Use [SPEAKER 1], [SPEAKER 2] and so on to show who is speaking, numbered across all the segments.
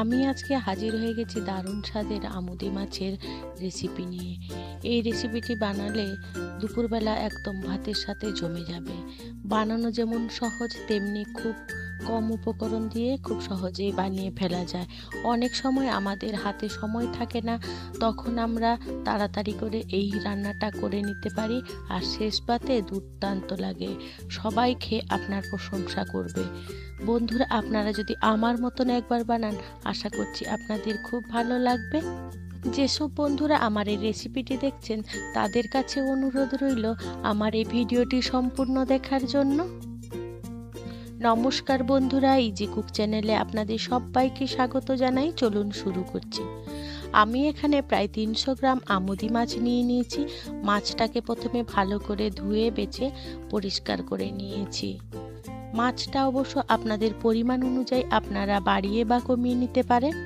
[SPEAKER 1] আমি আজকে হাজির হয়ে গেছি দারুণ স্বাদের আমুদি মাছের রেসিপি নিয়ে। এই রেসিপিটি বানালে দুপুরবেলা একদম ভাতের সাথে জমে যাবে। বানানো যেমন সহজ, তেমনি খুব কম উপকরণ দিয়ে খুব সহজেই বানিয়ে ফেলা যায়। অনেক সময় আমাদের হাতে সময় থাকে না, তখন আমরা তাড়াতাড়ি করে এই রান্নাটা করে নিতে পারি, আর শেষ পাতে দুর্দান্ত লাগে। সবাই খেয়ে আপনার প্রশংসা করবে। বন্ধুরা, আপনারা যদি আমার মতন একবার বানান, আশা করছি আপনাদের খুব ভালো লাগবে। যেসব বন্ধুরা আমার এই রেসিপিটি দেখছেন, তাদের কাছে অনুরোধ রইল আমার এই ভিডিওটি সম্পূর্ণ দেখার জন্য। নমস্কার বন্ধুরা, ইজি কুক চ্যানেলে আপনাদের সবাইকে স্বাগত জানাই। চলুন শুরু করছি। আমি এখানে প্রায় 300 গ্রাম আমুদি মাছ নিয়ে নিয়েছি। মাছটাকে প্রথমে ভালো করে ধুয়ে বেছে পরিষ্কার করে নিয়েছি। মাছটা অবশ্য আপনাদের পরিমাণ অনুযায়ী আপনারা বাড়িয়ে বা কমিয়ে নিতে পারেন।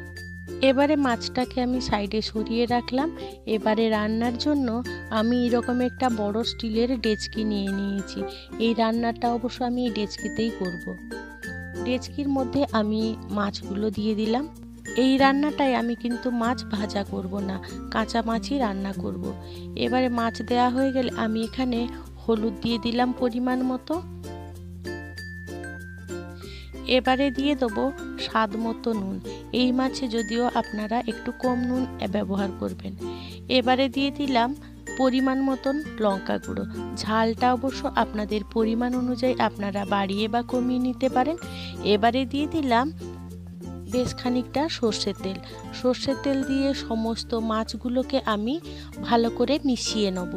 [SPEAKER 1] এবারে মাছটাকে আমি সাইডে সরিয়ে রাখলাম। এবারে রান্নার জন্য আমি এরকম একটা বড় স্টিলের ডেচকি নিয়ে নিয়েছি। এই রান্নাটা অবশ্য আমি এই ডেচকিতেই করব। ডেচকির মধ্যে আমি মাছগুলো দিয়ে দিলাম। এই রান্নাটায় আমি কিন্তু মাছ ভাজা করব না, কাঁচা মাছই রান্না করব। এবারে মাছ দেওয়া হয়ে গেলে আমি এখানে হলুদ দিয়ে দিলাম পরিমাণ মতো। এবারে দিয়ে দেবো স্বাদ মতো নুন। এই মাছে যদিও আপনারা একটু কম নুন ব্যবহার করবেন। এবারে দিয়ে দিলাম পরিমাণ মতন লঙ্কা গুঁড়ো। ঝালটা অবশ্য আপনাদের পরিমাণ অনুযায়ী আপনারা বাড়িয়ে বা কমিয়ে নিতে পারেন। এবারে দিয়ে দিলাম বেশ খানিকটা সর্ষের তেল। সর্ষের তেল দিয়ে সমস্ত মাছগুলোকে আমি ভালো করে মিশিয়ে নেব।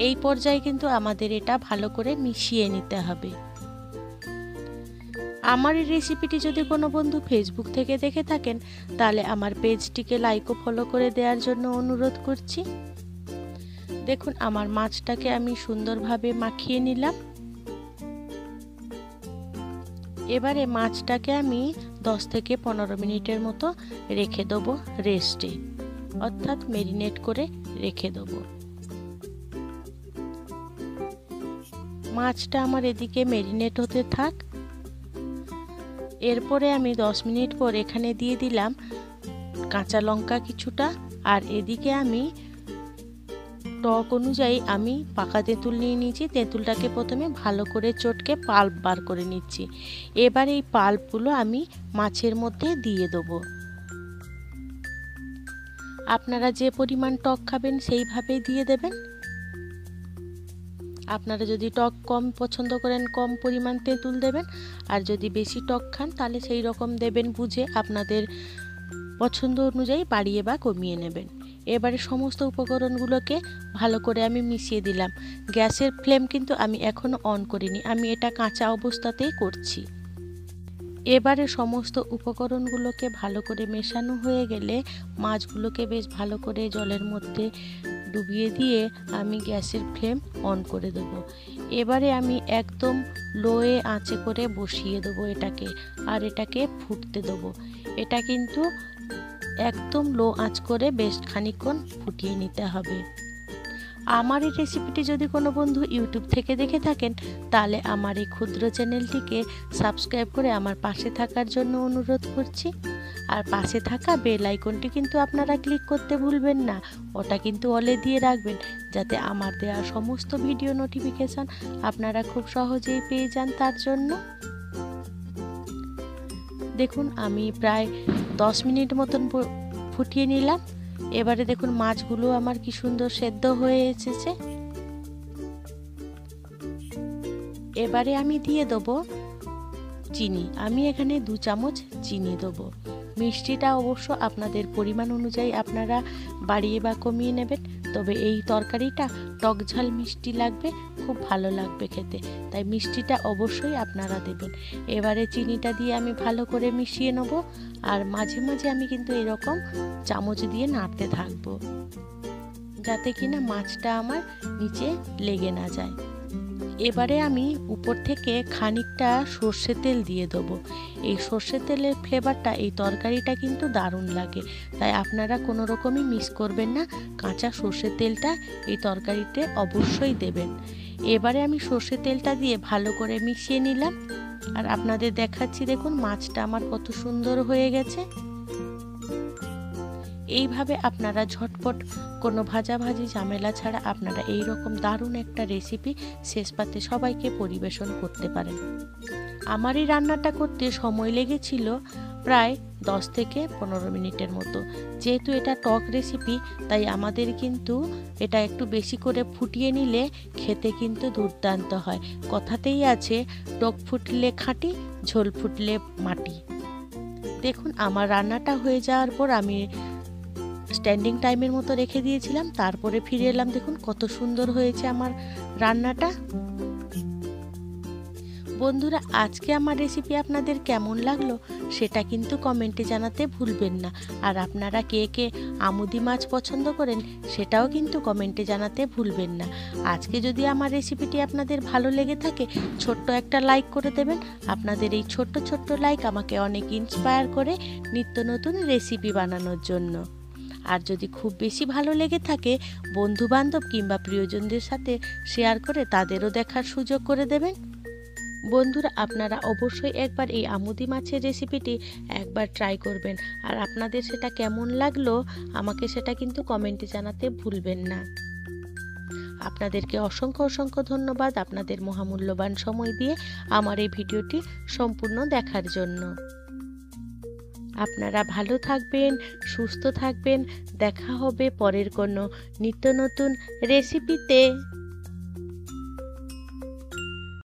[SPEAKER 1] এই পর্যায়ে কিন্তু আমাদের এটা ভালো করে মিশিয়ে নিতে হবে। আমার এই রেসিপিটি যদি কোনো বন্ধু ফেসবুক থেকে দেখে থাকেন, তাহলে আমার পেজটিকে লাইক ও ফলো করে দেওয়ার জন্য অনুরোধ করছি। দেখুন, আমার মাছটাকে আমি সুন্দরভাবে মাখিয়ে নিলাম। এবারে মাছটাকে আমি 10 থেকে 15 মিনিটের মতো রেখে দেবো রেস্টে, অর্থাৎ ম্যারিনেট করে রেখে দেবো। মাছটা আমার এদিকে ম্যারিনেট হতে থাক। এরপরে আমি 10 মিনিট পর এখানে দিয়ে দিলাম কাঁচা লঙ্কা কিছুটা, আর এদিকে আমি টক অনুযায়ী আমি পাকা তেঁতুল নিয়ে নিয়েছি। তেঁতুলটাকে প্রথমে ভালো করে চটকে পাল্প বার করে নিচ্ছি। এবার এই পাল্পগুলো আমি মাছের মধ্যে দিয়ে দেবো। আপনারা যে পরিমাণ টক খাবেন সেইভাবেই দিয়ে দেবেন। আপনারা যদি টক কম পছন্দ করেন, কম পরিমাণ তেঁতুল দেবেন, আর যদি বেশি টক খান তাহলে সেই রকম দেবেন বুঝে, আপনাদের পছন্দ অনুযায়ী বাড়িয়ে বা কমিয়ে নেবেন। এবারে সমস্ত উপকরণগুলোকে ভালো করে আমি মিশিয়ে দিলাম। গ্যাসের ফ্লেম কিন্তু আমি এখনো অন করিনি, আমি এটা কাঁচা অবস্থাতেই করছি। এবারে সমস্ত উপকরণগুলোকে ভালো করে মেশানো হয়ে গেলে মাছগুলোকে বেশ ভালো করে জলের মধ্যে ডুবিয়ে দিয়ে আমি গ্যাসের ফ্লেম অন করে দেব। এবারে আমি একদম লোয়ে আঁচে করে বসিয়ে দেবো এটাকে, আর এটাকে ফুটতে দেবো। এটা কিন্তু একদম লো আঁচ করে বেশ খানিকক্ষণ ফুটিয়ে নিতে হবে। আমার এই রেসিপিটি যদি কোনো বন্ধু ইউটিউব থেকে দেখে থাকেন, তাহলে আমার এই ক্ষুদ্র চ্যানেলটিকে সাবস্ক্রাইব করে আমার পাশে থাকার জন্য অনুরোধ করছি। আর পাশে থাকা বেল আইকনটি কিন্তু আপনারা ক্লিক করতে ভুলবেন না। ওটা কিন্তু অলে দিয়ে রাখবেন, যাতে আমার দেওয়া সমস্ত ভিডিও নোটিফিকেশান আপনারা খুব সহজেই পেয়ে যান। তার জন্য দেখুন, আমি প্রায় 10 মিনিট মতন ফুটিয়ে নিলাম। এবারে দেখুন মাছগুলো আমার কি সুন্দর সেদ্ধ হয়ে এসেছে। এবারে আমি দিয়ে দেবো চিনি। আমি এখানে 2 চামচ চিনি দেবো। মিষ্টিটা অবশ্য আপনাদের পরিমাণ অনুযায়ী আপনারা বাড়িয়ে বা কমিয়ে নেবেন। তবে এই তরকারিটা টক ঝাল মিষ্টি লাগবে, খুব ভালো লাগবে খেতে, তাই মিষ্টিটা অবশ্যই আপনারা দেবেন। এবারে চিনিটা দিয়ে আমি ভালো করে মিশিয়ে নেব, আর মাঝে মাঝে আমি কিন্তু এরকম চামচ দিয়ে নাড়তে থাকবো, যাতে কিনা মাছটা আমার নিচে লেগে না যায়। এবারে আমি উপর থেকে খানিকটা সর্ষের তেল দিয়ে দেবো। এই সর্ষের তেলের ফ্লেভারটা এই তরকারিটা কিন্তু দারুণ লাগে, তাই আপনারা কোনো রকমই মিস করবেন না। কাঁচা সর্ষের তেলটা এই তরকারিতে অবশ্যই দেবেন। এবারে আমি সর্ষের তেলটা দিয়ে ভালো করে মিশিয়ে নিলাম। আর আপনাদের দেখাচ্ছি, দেখুন মাছটা আমার কত সুন্দর হয়ে গেছে। এইভাবে আপনারা ঝটপট কোনো ভাজাভাজি ঝামেলা ছাড়া আপনারা এই রকম দারুণ একটা রেসিপি শেষ পাতে সবাইকে পরিবেশন করতে পারেন। আমার এই রান্নাটা করতে সময় লেগেছিল প্রায় 10 থেকে 15 মিনিটের মতো। যেহেতু এটা টক রেসিপি, তাই আমাদের কিন্তু এটা একটু বেশি করে ফুটিয়ে নিলে খেতে কিন্তু দুর্দান্ত হয়। কথাতেই আছে, টক ফুটলে খাঁটি, ঝোল ফুটলে মাটি। দেখুন আমার রান্নাটা হয়ে যাওয়ার পর আমি স্ট্যান্ডিং টাইমের মতো রেখে দিয়েছিলাম, তারপরে ফিরে এলাম। দেখুন কত সুন্দর হয়েছে আমার রান্নাটা। বন্ধুরা, আজকে আমার রেসিপি আপনাদের কেমন লাগলো সেটা কিন্তু কমেন্টে জানাতে ভুলবেন না। আর আপনারা কে কে আমুদি মাছ পছন্দ করেন সেটাও কিন্তু কমেন্টে জানাতে ভুলবেন না। আজকে যদি আমার রেসিপিটি আপনাদের ভালো লেগে থাকে, ছোট্ট একটা লাইক করে দেবেন। আপনাদের এই ছোট্ট ছোট্ট লাইক আমাকে অনেক ইন্সপায়ার করে নিত্য নতুন রেসিপি বানানোর জন্য। আর যদি খুব বেশি ভালো লেগে থাকে, বন্ধু বান্ধব কিংবা প্রিয়জনদের সাথে শেয়ার করে তাদেরও দেখার সুযোগ করে দেবেন। বন্ধুরা, আপনারা অবশ্যই একবার এই আমুদি মাছের রেসিপিটি একবার ট্রাই করবেন। আর আপনাদের সেটা কেমন লাগলো আমাকে সেটা কিন্তু কমেন্টে জানাতে ভুলবেন না। আপনাদেরকে অসংখ্য অসংখ্য ধন্যবাদ আপনাদের মহামূল্যবান সময় দিয়ে আমার এই ভিডিওটি সম্পূর্ণ দেখার জন্য। আপনারা ভালো থাকবেন, সুস্থ থাকবেন। দেখা হবে পরের কোনো নিত্য নতুন রেসিপিতে।